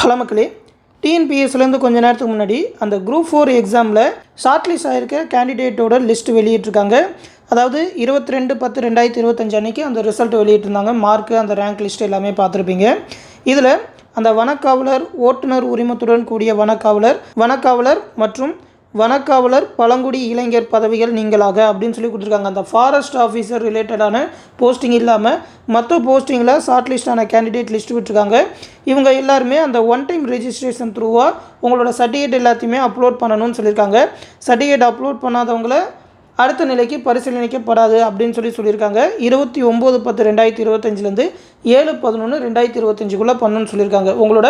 Hello மக்களே, டிஎன்பிஎஸ்சிலேருந்து கொஞ்ச நேரத்துக்கு முன்னாடி அந்த குரூப் 4 எக்ஸாமில் ஷார்ட் லிஸ்ட் ஆகிருக்க கேண்டிடேட்டோட லிஸ்ட் வெளியிட்டிருக்காங்க. அதாவது 22/10/2025 அன்றைக்கி அந்த ரிசல்ட் வெளியிட்டிருந்தாங்க. மார்க்கு, அந்த ரேங்க் லிஸ்ட் எல்லாமே பார்த்துருப்பீங்க. இதில் அந்த வனக்காவலர், ஓட்டுநர் உரிமத்துடன் கூடிய வனக்காவலர் மற்றும் வனக்காவலர் பழங்குடி இளைஞர் பதவிகள் நீங்களாக அப்படின்னு சொல்லி கொடுத்துருக்காங்க. அந்த ஃபாரஸ்ட் ஆஃபீஸர் ரிலேட்டடான போஸ்டிங் இல்லாமல் மற்ற போஸ்டிங்கில் ஷார்ட் லிஸ்டான கேண்டிடேட் லிஸ்ட் விட்டுருக்காங்க. இவங்க எல்லாருமே அந்த ஒன் டைம் ரெஜிஸ்ட்ரேஷன் த்ரூவாக உங்களோட சர்டிஃபிகேட் எல்லாத்தையுமே அப்லோட் பண்ணணும்னு சொல்லியிருக்காங்க. சர்டிஃபிகேட் அப்லோட் பண்ணாதவங்கள அடுத்த நிலைக்கு பரிசீலனைக்கப்படாது அப்படின்னு சொல்லியிருக்காங்க. 29/10/2025 7/11/2025 பண்ணணும்னு சொல்லியிருக்காங்க. உங்களோட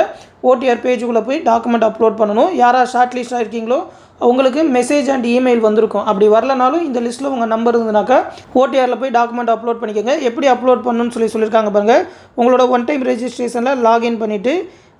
ஓடிஆர் பேஜுக்குள்ளே போய் டாக்குமெண்ட் அப்லோட் பண்ணணும். யாராவது ஷார்ட் லிஸ்ட்டாக இருக்கீங்களோ உங்களுக்கு மெசேஜ் அண்ட் இமெயில் வந்திருக்கும். அப்படி வரலனாலும் இந்த லிஸ்ட்டில் உங்கள் நம்பர் இருந்ததுனாக்கா ஓடிஆரில் போய் டாக்குமெண்ட் அப்லோட் பண்ணிக்கோங்க. எப்படி அப்லோட் பண்ணணும்னு சொல்லியிருக்காங்க பாருங்கள். உங்களோட ஒன் டைம் ரெஜிஸ்ட்ரேஷனில் லாகின் பண்ணிவிட்டு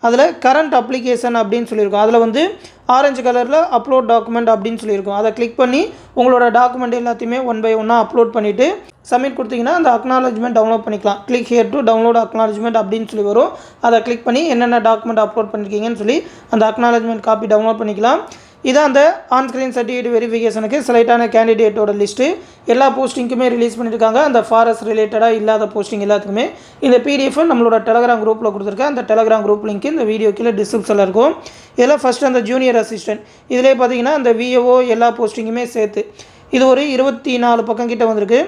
அதில் கரண்ட் அப்ளிகேஷன் அப்படின்னு சொல்லியிருக்கோம். அதில் ஆரஞ்சு கலரில் அப்லோட் டாக்குமெண்ட் அப்படின்னு சொல்லியிருக்கோம். அதை கிளிக் பண்ணி உங்களோட டாக்குமெண்ட் எல்லாத்தையுமே ஒன் பை ஒன்னாக அப்லோட் பண்ணிவிட்டு சப்மிட் கொடுத்தீங்கன்னா அந்த அக்னாலஜ்மெண்ட் டவுன்லோட் பண்ணிக்கலாம். Click here to download acknowledgement அப்படின்னு சொல்லி வரும். அதை கிளிக் பண்ணி என்னென்ன டாக்குமெண்ட் அப்லோட் பண்ணியிருக்கீங்கன்னு சொல்லி அந்த அக்னாலஜ்மெண்ட் காப்பி டவுன்லோட் பண்ணிக்கலாம். இதான் அந்த ஆன்ஸ்க்ரீன் சர்டிஃபிகேட் வெரிஃபிகேஷனுக்கு செலக்டான கேண்டிடேட்டோட லிஸ்ட்டு. எல்லா போஸ்டிங்க்குமே ரிலீஸ் பண்ணியிருக்காங்க. அந்த ஃபாரஸ்ட் ரிலேட்டடாக இல்லாத போஸ்டிங் எல்லாத்துக்குமே இந்த பிடிஎஃப் நம்மளோட டெலகிராம் குரூப்பில் கொடுத்துருக்கேன். அந்த டெலகிராம் குரூப் லிங்க் இந்த வீடியோ கீழே டிஸ்கிரிப்ஷனில் இருக்கும். இதில் ஃபஸ்ட்டு அந்த ஜூனியர் அசிஸ்டன்ட் இதிலே பார்த்தீங்கன்னா அந்த விஏஓ எல்லா போஸ்டிங்குமே சேர்த்து இது ஒரு 24 பக்கம் கிட்ட வந்திருக்கு.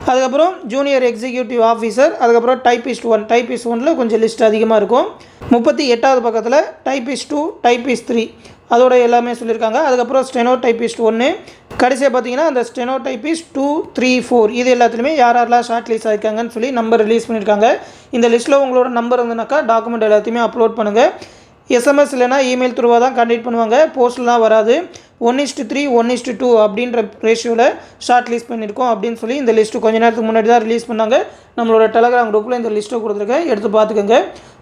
அதுக்கப்புறம் ஜூனியர் எக்ஸிக்யூட்டிவ் ஆஃபீஸர், அதுக்கப்புறம் டைப்பிஸ்ட் 1 கொஞ்சம் லிஸ்ட் அதிகமாக இருக்கும். 38வது பக்கத்தில் டைப்பிஸ்ட் 2, டைப்பிஸ்ட் 3 அதோட எல்லாமே சொல்லியிருக்காங்க. அதுக்கப்புறம் ஸ்டெனோ டைப்பிஸ்ட் 1, கடைசியாக பார்த்தீங்கன்னா அந்த ஸ்டெனோ டைப்பிஸ்ட் 2, 3, 4 இது எல்லாத்துலேயுமே யாரெல்லாம் ஷார்ட் லிஸ்ட் ஆகிருக்காங்கன்னு சொல்லி நம்பர் ரிலீஸ் பண்ணியிருக்காங்க. இந்த லிஸ்ட்டில் உங்களோட நம்பர் இருந்ததுனாக்கா டாக்குமெண்ட் எல்லாத்தையுமே அப்லோட் பண்ணுங்கள். எஸ்எம்எஸ் இல்லைனா இமெயில் த்ரூவாக தான் கண்டக்ட் பண்ணுவாங்க. போஸ்ட்லாம் வராது. 1:3, 1:2 அப்படின்ற ரேஷியோவில் ஷார்ட் லிஸ்ட் பண்ணியிருக்கோம் அப்படின்னு சொல்லி இந்த லிஸ்ட்டு கொஞ்ச நேரத்துக்கு முன்னாடி தான் ரிலீஸ் பண்ணாங்க. நம்மளோட டெலகிராம் குரூப்பில் இந்த லிஸ்ட்டை கொடுத்துருக்கேன், எடுத்து பார்த்துக்கோங்க.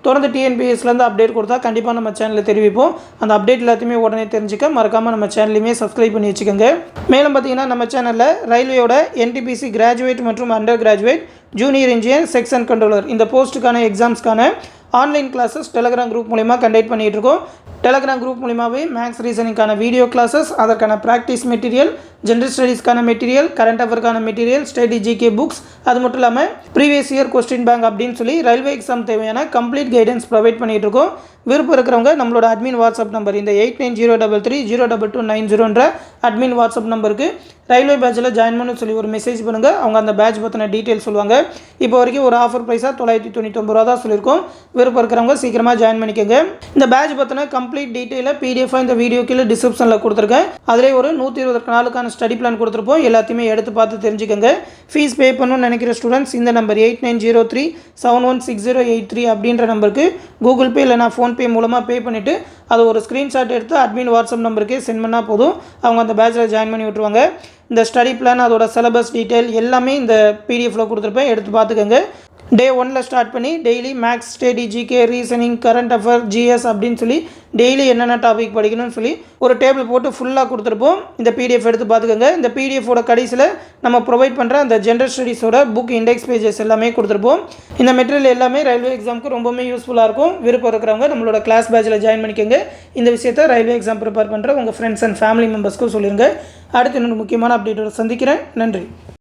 தொடர்ந்து டிஎன்பிஎஸ்லேருந்து அப்டேட் கொடுத்தா கண்டிப்பாக நம்ம சேனலில் தெரிவிப்போம். அந்த அப்டேட் எல்லாத்தையுமே உடனே தெரிஞ்சுக்க மறக்காமல் நம்ம சேனலையுமே சப்ஸ்கிரைப் பண்ணி வச்சுக்கோங்க. மேலும் பார்த்தீங்கன்னா நம்ம சேனலில் ரயில்வேயோட என்டிபிசி கிராஜுவேட் மற்றும் undergraduate, junior engineer, section controller இந்த போஸ்ட்டுக்கான எக்ஸாம்ஸ்க்கான ஆன்லைன் கிளாஸஸ் டெலகிராம் குரூப் மூலிமா கண்டக்ட் பண்ணிகிட்டு இருக்கோம். டெலகிராம் குரூப் மூலிமாவே மேக்ஸ் ரீசனிங்கான வீடியோ கிளாஸஸ், அதற்கான ப்ராக்டிஸ் மெட்டீரியல், ஜென்ரல் ஸ்டடீஸ்க்கான மெட்டீரியல், கரண்ட் அஃபேர்க்கான மெட்டீரியல், ஸ்டடி ஜிகே புக்ஸ், அது மட்டும் இல்லாமல் ப்ரீவியஸ் இயர் கொஸ்டின் பேங்க் அப்படின்னு சொல்லி ரயில்வே எக்ஸாம் தேவையான கம்ப்ளீட் கைடன்ஸ் ப்ரொவைட் பண்ணிகிட்டு இருக்கோம். விருப்பம் இருக்கிறவங்க நம்மளோட அட்மின் வாட்ஸ்அப் நம்பர் இந்த 8903302290 அட்மின் வாட்ஸ்அப் நம்பருக்கு ரயில்வே பேட்சில் ஜாயின் பண்ணு சொல்லி ஒரு மெசேஜ் பண்ணுங்கள். அவங்க அந்த பேட்ச் பற்றின டீட்டெயில் சொல்லுவாங்க. இப்போ வரைக்கும் ஒரு ஆஃபர் ப்ரைஸாக 999 ரூபா தான் சொல்லியிருக்கோம். விருப்பம் இருக்கிறவங்க சீக்கிரமாக ஜாயின் பண்ணிக்கோங்க. இந்த பேட்ச் பற்றின கம்ப்ளீட் டீட்டெயிலை பிடிஎஃபாக இந்த வீடியோ கீழே டிஸ்கிரிப்ஷனில் கொடுத்துருக்கேன். அதிலே ஒரு 120 நாளுக்கான ஸ்டடி பிளான் கொடுத்துருப்போம். எல்லாத்தையுமே எடுத்து பார்த்து தெரிஞ்சுக்கோங்க. ஃபீஸ் பே பண்ணணும்னு நினைக்கிற ஸ்டூடெண்ட்ஸ் இந்த நம்பர் 8903716083 அப்படின்ற நம்பருக்கு கூகுள் பே இல்லைனா ஃபோன்பே மூலமாக பே பண்ணிவிட்டு அதை ஒரு ஸ்க்ரீன்ஷாட் எடுத்து அட்மின் வாட்ஸ்அப் நம்பருக்கே சென்ட் பண்ணால் போதும். அவங்க அந்த பேட்சில் ஜாயின் பண்ணி விட்ருவாங்க. இந்த ஸ்டடி பிளான், அதோட சிலபஸ் டீட்டெயில் எல்லாமே இந்த பிடிஎஃப்பில் கொடுத்துருப்பேன், எடுத்து பார்த்துக்கோங்க. டே 1 ஸ்டார்ட் பண்ணி daily maths, study, GK, reasoning, current affair, GS அப்படின்னு சொல்லி டெய்லி என்னென்ன டாபிக் படிக்கணும்னு சொல்லி ஒரு டேபிள் போட்டு ஃபுல்லாக கொடுத்துருப்போம். இந்த பிடிஎஃப் எடுத்து பார்த்துக்கோங்க. இந்த பிடிஎஃபோட கடைசியில் நம்ம ப்ரொவைட் பண்ணுற அந்த ஜென்ரல் ஸ்டடீஸோட புக் இண்டெக்ஸ் பேஜஸ் எல்லாமே கொடுத்துருப்போம். இந்த மெட்டீரியல் எல்லாமே ரயில்வே எக்ஸாமுக்கு ரொம்பவுமே யூஸ்ஃபுல்லாக இருக்கும். விருப்பம் இருக்கிறவங்க நம்மளோட கிளாஸ் பேட்சில் ஜாயின் பண்ணிக்கோங்க. இந்த விஷயத்தை ரயில்வே எக்ஸாம் ப்ரிப்பேர் பண்ணுற உங்கள் ஃப்ரெண்ட்ஸ் அண்ட் ஃபேமிலி மெம்பர்ஸ்க்கும் சொல்லிடுங்க. அடுத்து இன்னொரு முக்கியமான அப்டேட்டோட சந்திக்கிறேன். நன்றி.